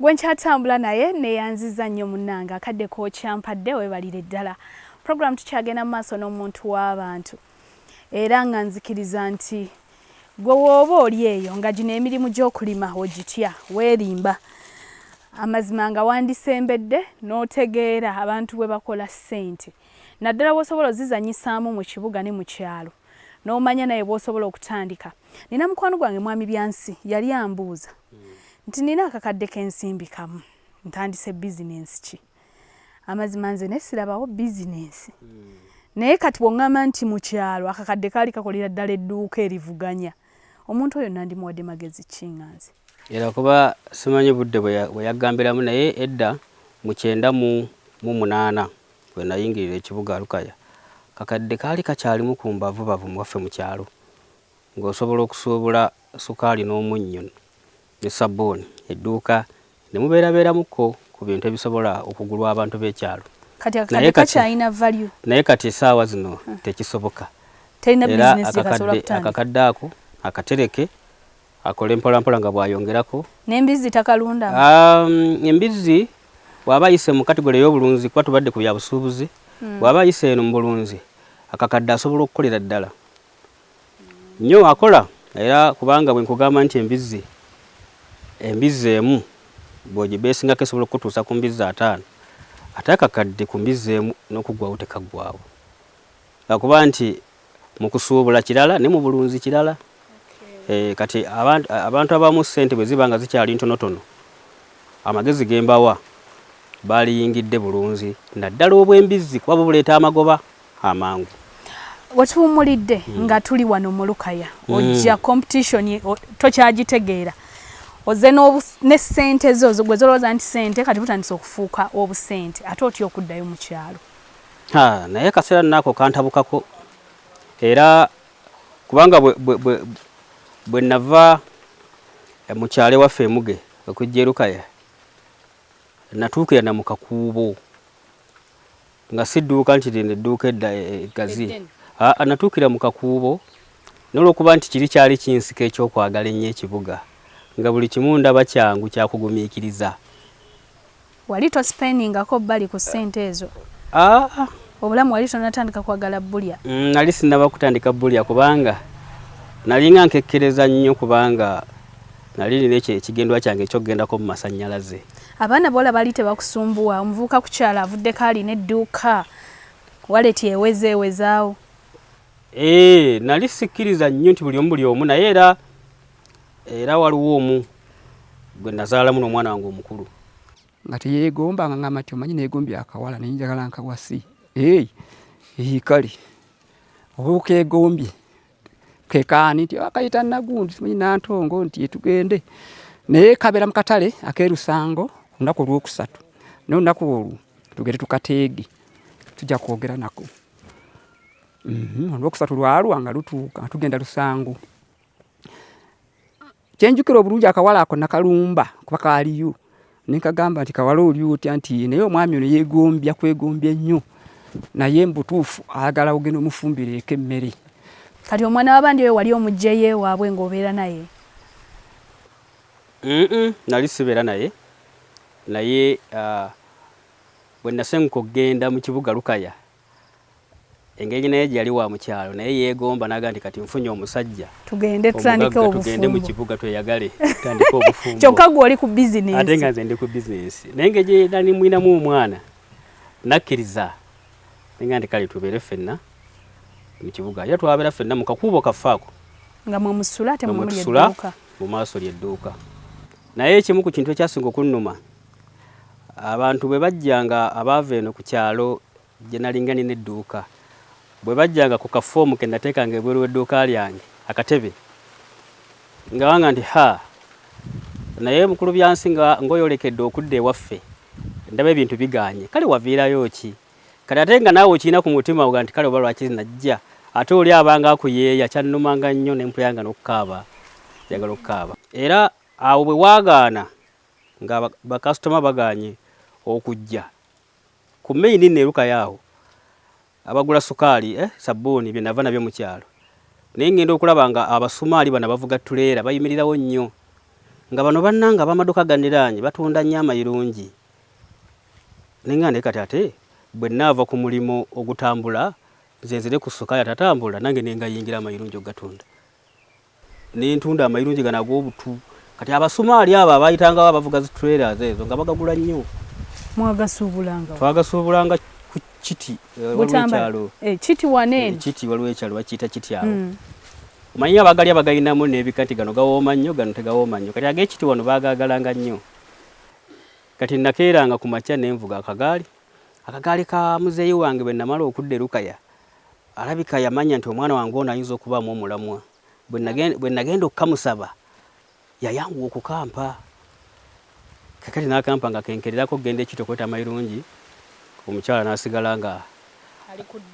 Gwe nkyatambula naye neyanziza nnyo munnange akadde k'okyampadde weebalire ddala. Program tukyagenda mu maaso n'omuntu w'abantu. Era nga nzikiriza nti gwe wooba oli eyo nga gino emirimu gy'okulima ogitya weerimba. Amazima nga wandisembedde n'otegeera abantu bwe bakola ssente. Naddala bw'osobola ozizanyisaamu mu kibuga ne mu kyalo. N'omanya naye bw'osobola okutandika. Nina mukwano gwange mwami Byansi yali ambuuza nti nina akakadde k'ensimbi kamu ntandise bizinensi ki. Amazima nze ne sirabawo bizinensi. Naye kati bw'oŋŋamba nti mu kyalo akakadde kaali kakolera ddala edduuka erivuganya. Omuntu oyo nandimuwadde magezi ki nga nze? Era kuba simanyi budde bwe yaggambiramu naye edda mu 98 bwe nayingirira ekibuga Lukaya. Kakadde kaali kakyalimu ku mbavu bavumu waffe mu kyalo. Ng'osobola okusuubula sukaali n'omunnyo ne sabbuuni edduuka ne mubeerabeeramuko ku bintu ebisobola okugulwa abantu b'ekyalo. Kati akakadde kakyalina value. Naye kati essaawa zino tekisoboka. Terina bizinensi gye kasobola kutandika. Akakadde ako akatereke akole mpolampola nga bw'ayongerako. N'embizzi takalunda? Embizzi bw'aba ayise mu kategole y'obulunzi kuba tubadde ku bya busuubuzi. Bw'aba ayise eno mu bulunzi akakadde asobola okukolera ddala. Nnyo akola era kubanga bwe nkugamba nti embizzi emu bw'ogibeesingako esobola okutuusa ku mbizzi 5. Ate akakadde ku mbizzi emu n'okuggwawo tekaggwawo. Akuba nti mu kusuubula kirala ne mu bulunzi kirala. Kati abantu abamu ssente bwe ziba nga zikyali ntonotono amagezi gembawa baliyingidde bulunzi naddala obw'embizzi kuba buleeta amagoba amangu. Wetuwummulidde nga tuli wano mu Lukaya ojja competition tokyagitegeera oze ne ssente zo gwe zolowooza nti ssente kati butandise okufuuka obusente ate otya okuddayo mu kyalo? Naye kaseera nnaako kantabukako era kubanga bwe nava mu kyalo ewaffe emuge okujja e Lukaya natuukira na mu kakuubo nga sidduuka nti lino edduuka eggazi. Natuukira mu kakuubo n'olwokuba nti kiri kyali kinsika ekyokwagala ennyo ekibuga nga buli kimu ndaba kyangu kyakugumiikiriza. Wali tospendingako bbali ku ssente ezo? Obulamu wali tonatandika kwagala bulya? Nali sinnaba kutandika bulya kubanga nali nga nkekkereza nnyo kubanga nali nina ekigendwa kyange ekyokgendako mu masannyalaze. Abaana bola bali tebakusumbuwa? Omuvubuka ku kyalo avuddeko alina edduuka waleti ewezaawo? Nali sikkiriza nnyo nti buli omu naye era waliwo omu gwe nazaalamu n'omwana wange omukulu nga teyeegomba nga ngamba nti omanyi neegombye akawala naye njagala nkawasi. Kale oba okeegombye kekaani nti akayita nagundi simanyi nantongo nti tugende naye kabeera mu katale ak'erusango olunaku olwokusatu naye olunaku olwo tugende tukateege tujja kwogera nako. Olwokusatu lwalwa nga lutuuka tugenda lusango. Kyenjukira obulungi akawala ako nakalumba kuba kaaliyo nekagamba nti kawala oli otya nti naye omwami ono yeegombya kwegombya nnyo naye mbutuufu ayagala ogenda omufumbireeko emmere. Kati omwana w'abandi we wali omugyeyo waabwe ng'obeera naye? Nali sibeera naye bwe nasenguka okugenda mu kibuga Lukaya engeri naye gyali wa mu kyalo naye yeegomba naga nti kati nfunye omusajja tugende tutandike obufumbo. Tugende mu kibuga tweyagale tutandike obufumbo. Kyokka gwe oli ku bizinensi? Ate nga nze ndi ku bizinensi naye engeri nali mwinamu omwana nakkiriza nga nti kale tubeere ffenna mu kibuga era twabeera ffenna mu kakuubo kaffaako nga mwe musula ate mwe muli edduuka mu maaso ly'edduuka. Naye ekimu ku kintu ekyasinga okunnuma abantu bwe bajjanga abaava eno ku kyalo gye nalinga nina edduuka bwe bajjanga ku kafoomu ke nateekanga ebweru w'edduuka lyange akatebe nga banga nti naye mukulu Byansi ng'oyolekedde okudda ewaffe ndaba ebintu biganye kale waviirayo ki? Kale ate nga naawe okirina ku mutima oga nti kale oba lwaki najja ate oli abanga akuyeeya kyannumanga nnyo n'empula yange n'okukaaba njagala okukaaba. Era awo bwe waagaana nga bakasitoma baganye okujja ku meyini nne Lukaya awo abagula sukaali sabbuuni bye nava nabyo mu kyalo naye ngenda okulaba nga abasumaali bano bavuga tuleera bayimirirawo nnyo nga bano bannanga ab'amaduuka ganiranye batunda nnyo amayirungi nenga kati ate bwe naava ku mulimo ogutambula nzenzere ku sukaali atatambula nange nenga yingira amayirungi ogatunda nentunda amayirungi gano ag'obutu kati abasumaali abo abayitangawo abavuga zi trailers ezo nga bagagula nnyo. Mwagasuubulanga? Twagasuubulanga ku kiti waliwo kiti waneeno kiti waliwo ekyalo bakiyita kiti awo omanyi abagali abagayinamu n'ebika nti gano gawooma nnyo gano tegawooma nnyo kati ag'ekiti wano baagagalanga nnyo. Kati nakeeranga ku makya nenvuga akagaali ka muzeeyi wange bwe namala okudda Lukaya alabika yamanya nti omwana wange ono ayinza okubaamu omulamwa bwe nagenda okukamusaba yayanguwa okukampa kakati n'akampa nga kenkererako kugenda ekito kweta amayirungi omukyala n'asigala nga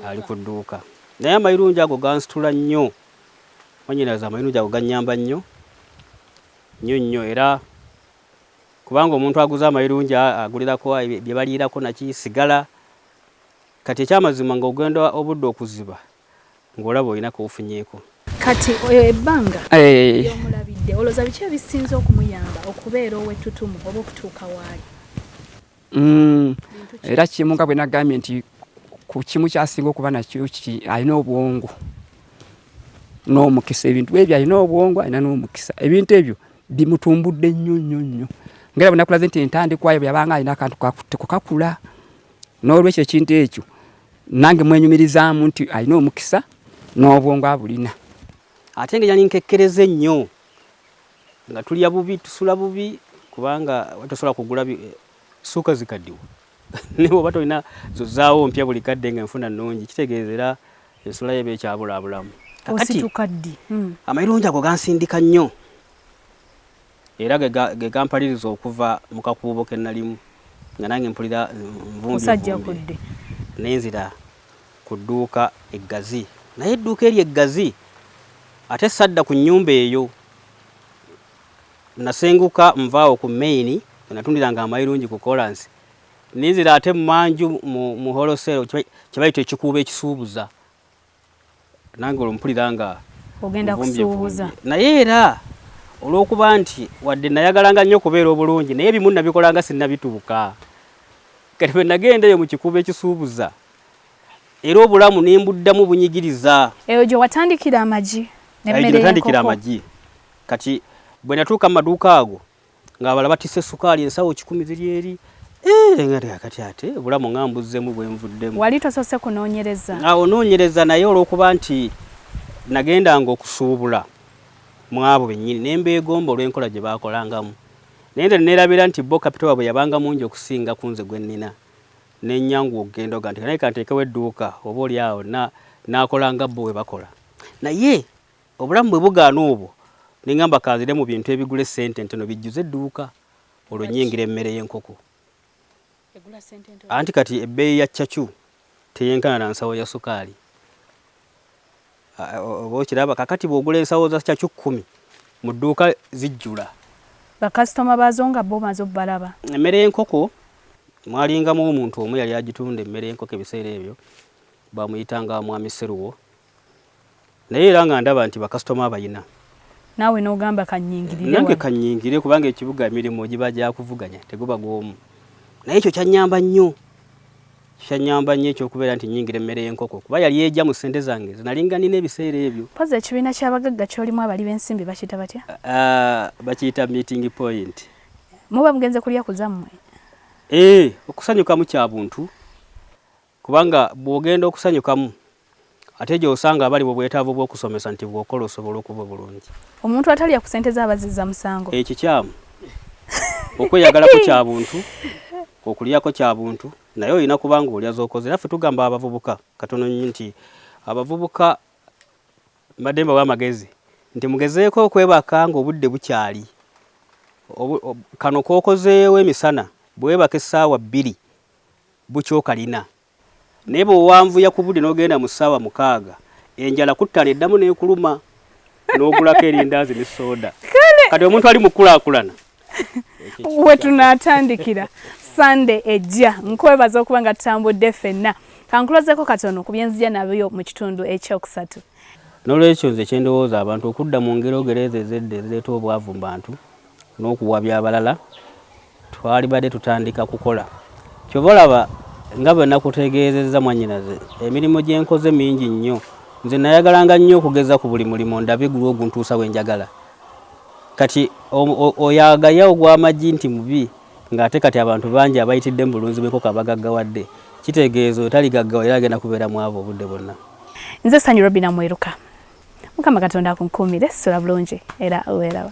ali ku dduuka naye amayirungi ago gansitula nnyo manyinaza amayirungi ago gannyamba nnyo era kubanga omuntu aguza amayirungi agulirako bye baliirako naki sigala kati ekyamazima nga ogenda obudde okuziba ng'olaba olinako ofunyeeko. Kati ebbanga y'omulabidde olowooza biki ebisinze okumuyamba okubeera ow'ettutumu oba okutuuka waali? Era kimu nga bwe nagambye nti ku kimu kyasinga okuba nakyo alina obwongo n'omukisa. Ebintu ebyo alina obwongo alina n'omukisa. Ebintu ebyo bimutumbudde nnyo. Ngera bwe nakulaze nti entandikwayo bwe yabanga alina akantu kakula. N'olwekyo ekintu ekyo nange mwenyumirizaamu nti alina omukisa n'obwongo abulina. Ate nga yali nkekkereze nnyo nga tulya bubi tusula bubi kubanga watosobola kugula suuka zikaddiwa naye oba tolina zozaawo mpya buli kadde nga enfuna nnungi kitegeezera ensula yeba ekyabulaabulamu. Kakati amayirungi ago gansindika nnyo era ge gampaliriza okuva mu kakuubo ke nalimu nga nange mpulira nvumbi nenzira ku dduuka eggazi naye edduuka eri eggazi ate sadda ku nnyumba eyo nasenguka nvaawo ku maini natundiranga amayirungi ku kolansi nenzira ate mumanju mu holosero kyebayita ekikuubo ekisuubuza nange olwo mpulira nga ogenda kusuubuza. Naye era olw'okuba nti wadde nayagalanga nnyo kubeera obulungi naye ebimu nabikolanga sinnabituuka kati bwe nagendayo mu kikuubo ekisuubuza era obulamu nembuddamu bunyigiriza. Eyo gye watandikira amagi n'emmere y'enkoko? Kati bwe natuuka mu maduuka ago ng'abalala batisse sukaali ensawo 10 ziri eri kati ate obulamu ngambuzzeemu bwe nvuddemu. Wali tosoose kunoonyereza? Onoonyereza naye olw'okuba nti nagendanga okusuubula mu abo bennyini nembeegomba olw'enkola gye baakolangamu naye nze neerabira nti bo kapitawa bwe yabanga mungi okusinga ku nze gwe nnina n'ennyangu okugenda oga nti naye kanteekewo edduuka oba oli awo n'akolanga bo bwe bakola. Naye obulamu bwe bugaana obwo nengamba kanzire mu bintu ebigula essente ntono bijjuza edduuka olwo nnyingira emmere y'enkoko. Anti kati ebbeeyi ya ccacu teyenkana na nsawo ya sukaali. Oba okiraba kakati bw'ogula ensawo za ccacu 10 mu dduuka zijjula. Bakasitoma baazo nga bo maze obbalaba. Emmere y'enkoko mwalingamu omuntu omu yali agitunda emmere y'enkoko ebiseera ebyo bamuyitanga Mwami Seruwo naye era nga ndaba nti bakasitoma abayina. Naawe n'ogamba kannyingirire? Nange kannyingire kubanga ekibuga emirimu giba gyakuvuganya teguba gw'omu. Naye ekyo kyannyamba nnyo ekyokubeera nti nnyingira emmere y'enkoko kuba yali ejja mu ssente zange zinalinga nina ebiseera ebyo. Pozi ekibiina ky'abagagga kyolimu abali b'ensimbi bakiyita batya? Bakiyita meeting point. Muba mugenze kulya ku zammwe? Okusanyukamu kya buntu kubanga bw'ogenda okusanyukamu ate gy'osanga abali mu bwetaavu bw'okusomesa nti bw'okola osobola okuba bulungi. Omuntu atalya ku ssente z'abaziza musango? Ekikyamu okweyagalako kya buntu okulyako kya buntu naye olina kubanga olya z'okoze. Era ffe tugamba abavubuka katono nnyo nti abavubuka mbadde mbawa amagezi nti mugezeeko okwebaka ng'obudde bukyali. Kano k'okozeewo emisana bwebaka essaawa 2 bukyokalina naye bw'owanvuya ku budde n'ogenda mu ssaawa 6 enjala kuttana eddamu n'ekuluma n'ogulako erindaazi ne soda. Kati omuntu ali mukulaakulana we tunaatandikira Sunday ejja nkwebaza okuba nga tutambudde ffenna. Kankulozeko katono ku byenzija nabyo mu kitundu ekyokusatu. N'olwekyo nze kyendowooza abantu okudda mu ngero gereezo ezedde ezireeta obwavu mu bantu n'okuwabya abalala twalibadde tutandika kukola. Kyova olaba nga bwe nakutegeezezza mwannyinaze, emirimu gye nkoze mingi nnyo. Nze nayagalanga nnyo okugeza ku buli mulimo ndabe gulwo oguntuusa we njagala. Kati oyagayo ogw'amaggi nti mubi, ng'ate kati abantu bangi abayitidde mu bulunzi bw'enkoko abagaggawadde. Kitegeeza otaligaggawa era agenda kubeera mwavu obudde bwonna. Nze Sanyu Robina Mweruka. Mukama Katonda akunkuumire, sula bulungi era oweeraba.